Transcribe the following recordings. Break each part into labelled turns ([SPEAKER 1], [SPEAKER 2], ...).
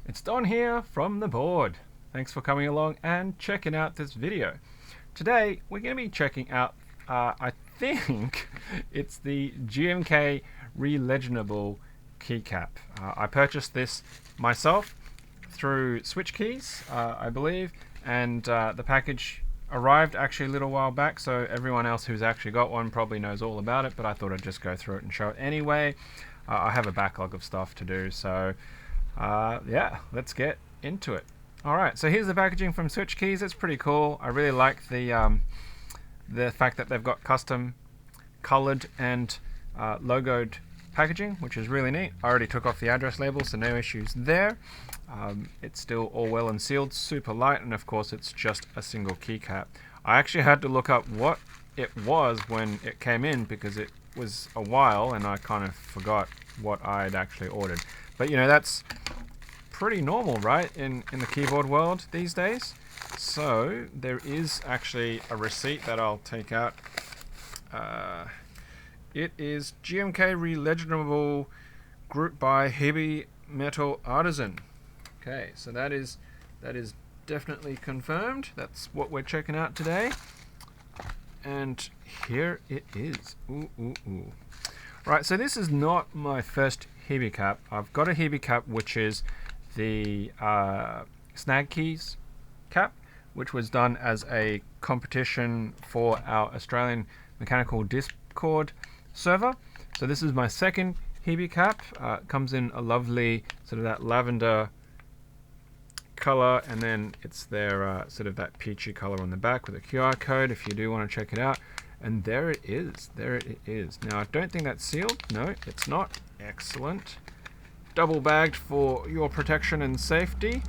[SPEAKER 1] It's Don here from the board. Thanks for coming along and checking out this video. Today we're going to be checking out, I think it's the GMK Re-Legendable Keycap. I purchased this myself through Switch Keys, I believe, and the package arrived actually a little while back, so everyone else who's actually got one probably knows all about it, but I thought I'd just go through it and show it anyway. I have a backlog of stuff to do, so yeah, let's get into it. Alright, so here's the packaging from Switch Keys. It's pretty cool. I really like the fact that they've got custom colored and logoed packaging, which is really neat. I already took off the address label, so no issues there. It's still all well and sealed, super light, and of course it's just a single keycap. I actually had to look up what it was when it came in because it was a while and I kind of forgot what I'd actually ordered. But you know, that's pretty normal, right, in the keyboard world these days. So there is actually a receipt that I'll take out. It is GMK Re-Legendable Group by HIBI Re-Legendable Artisan. Okay, so that is definitely confirmed. That's what we're checking out today. And here it is. Ooh. Right, so this is not my first HIBI cap. I've got a HIBI cap which is the Snag Keys cap, which was done as a competition for our Australian Mechanical Discord server. So this is my second HIBI cap. It comes in a lovely sort of that lavender color, and then it's their sort of that peachy color on the back with a QR code if you do want to check it out. And there it is. There it is. Now, I don't think that's sealed. No, it's not. Excellent. Double bagged for your protection and safety.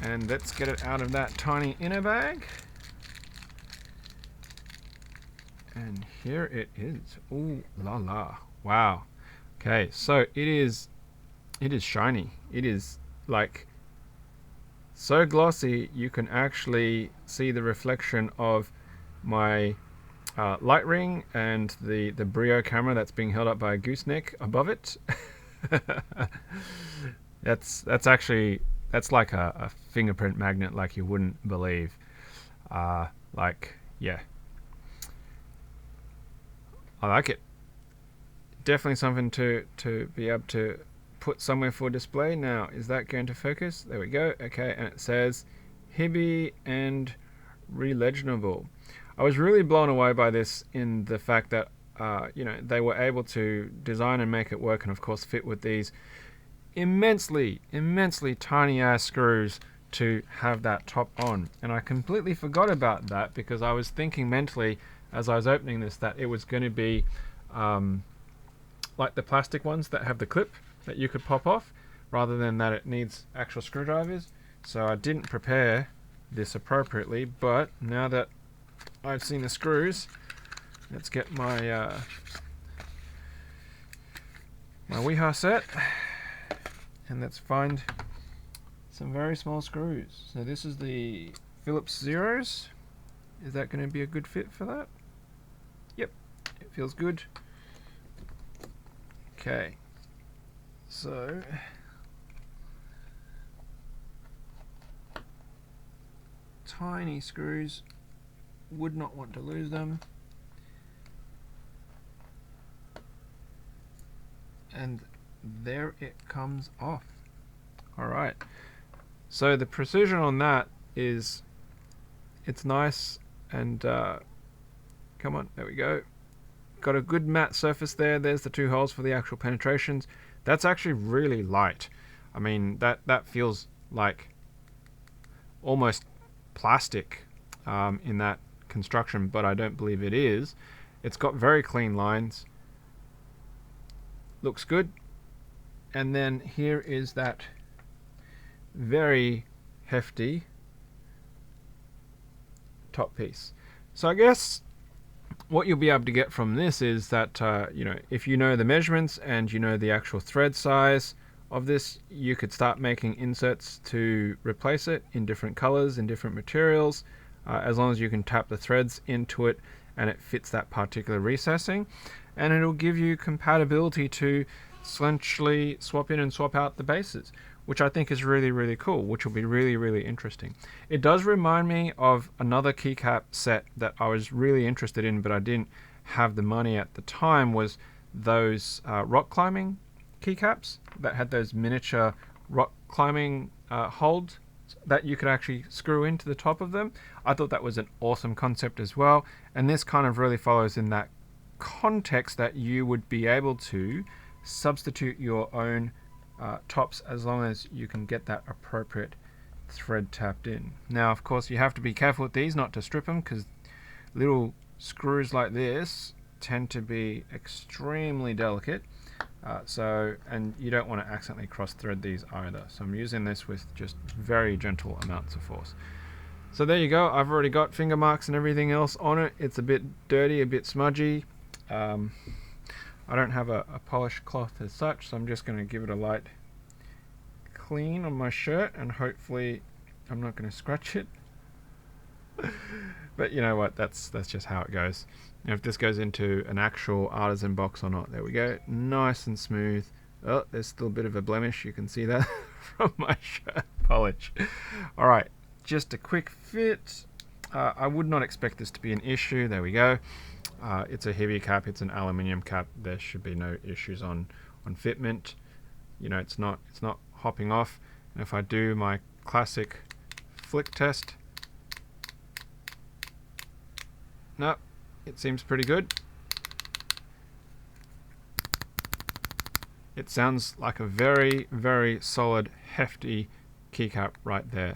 [SPEAKER 1] And let's get it out of that tiny inner bag. And here it is. Ooh la la. Wow. Okay, so it is shiny. It is like so glossy you can actually see the reflection of my light ring and the Brio camera that's being held up by a gooseneck above it. that's like a fingerprint magnet like you wouldn't believe. Yeah, I like it. Definitely something to be able to put somewhere for display. Now, is that going to focus? There we go. Okay, and it says HIBI and Re-Legendable. I was really blown away by this in the fact that you know, they were able to design and make it work, and of course fit with these immensely tiny ass screws to have that top on. And I completely forgot about that because I was thinking mentally as I was opening this that it was going to be like the plastic ones that have the clip that you could pop off, rather than that it needs actual screwdrivers. So I didn't prepare this appropriately, but now that I've seen the screws, let's get my my Weeha set, and let's find some very small screws. So this is the Phillips Zeros. Is that going to be a good fit for that? Yep, it feels good. Okay, so tiny screws, would not want to lose them. And there it comes off. Alright, so the precision on that is, it's nice, and come on, there we go. Got a good matte surface there. There's the two holes for the actual penetrations. That's actually really light. I mean, that feels like almost plastic in that construction, but I don't believe it is. It's got very clean lines. Looks good. And then here is that very hefty top piece. So I guess what you'll be able to get from this is that you know, if you know the measurements and you know the actual thread size of this, you could start making inserts to replace it in different colors, in different materials, as long as you can tap the threads into it and it fits that particular recessing. And it'll give you compatibility to essentially swap in and swap out the bases, which I think is really, really cool, which will be really, really interesting. It does remind me of another keycap set that I was really interested in, but I didn't have the money at the time, was those rock climbing keycaps that had those miniature rock climbing holds that you could actually screw into the top of them. I thought that was an awesome concept as well, and this kind of really follows in that context that you would be able to substitute your own tops as long as you can get that appropriate thread tapped in. Now, of course, you have to be careful with these not to strip them, because little screws like this tend to be extremely delicate. And you don't want to accidentally cross thread these either. So I'm using this with just very gentle amounts of force. So there you go. I've already got finger marks and everything else on it. It's a bit dirty, a bit smudgy. I don't have a polished cloth as such, so I'm just going to give it a light clean on my shirt, and hopefully I'm not going to scratch it. But you know what, that's just how it goes. Now, if this goes into an actual artisan box or not. There we go, nice and smooth. Oh, there's still a bit of a blemish, you can see that from my shirt polish. Alright, just a quick fit. I would not expect this to be an issue. There we go. It's a HIBI cap, it's an aluminium cap. There should be no issues on fitment. You know, it's not hopping off. And if I do my classic flick test, no, it seems pretty good. It sounds like a very, very solid, hefty keycap right there.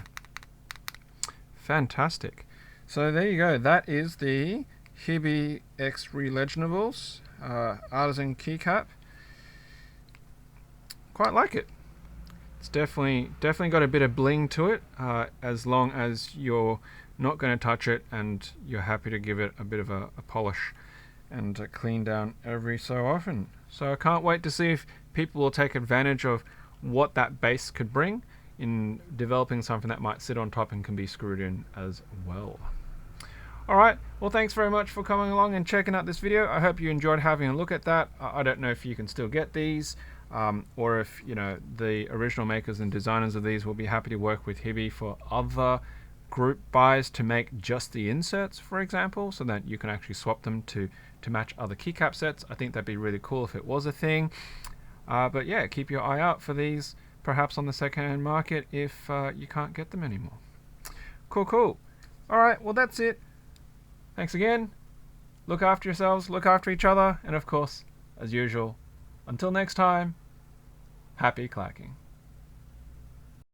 [SPEAKER 1] Fantastic. So there you go. That is the HIBI X Re-Legendables Artisan Keycap. Quite like it. It's definitely got a bit of bling to it, as long as you're not going to touch it and you're happy to give it a bit of a polish and a clean down every so often. So I can't wait to see if people will take advantage of what that base could bring in developing something that might sit on top and can be screwed in as well. Alright, well, thanks very much for coming along and checking out this video. I hope you enjoyed having a look at that. I don't know if you can still get these, or if, you know, the original makers and designers of these will be happy to work with HIBI for other group buys to make just the inserts, for example, so that you can actually swap them to match other keycap sets. I think that'd be really cool if it was a thing. But yeah, keep your eye out for these, perhaps on the second-hand market if you can't get them anymore. Cool. Alright, well, that's it. Thanks again. Look after yourselves, look after each other, and of course, as usual, until next time, happy clacking.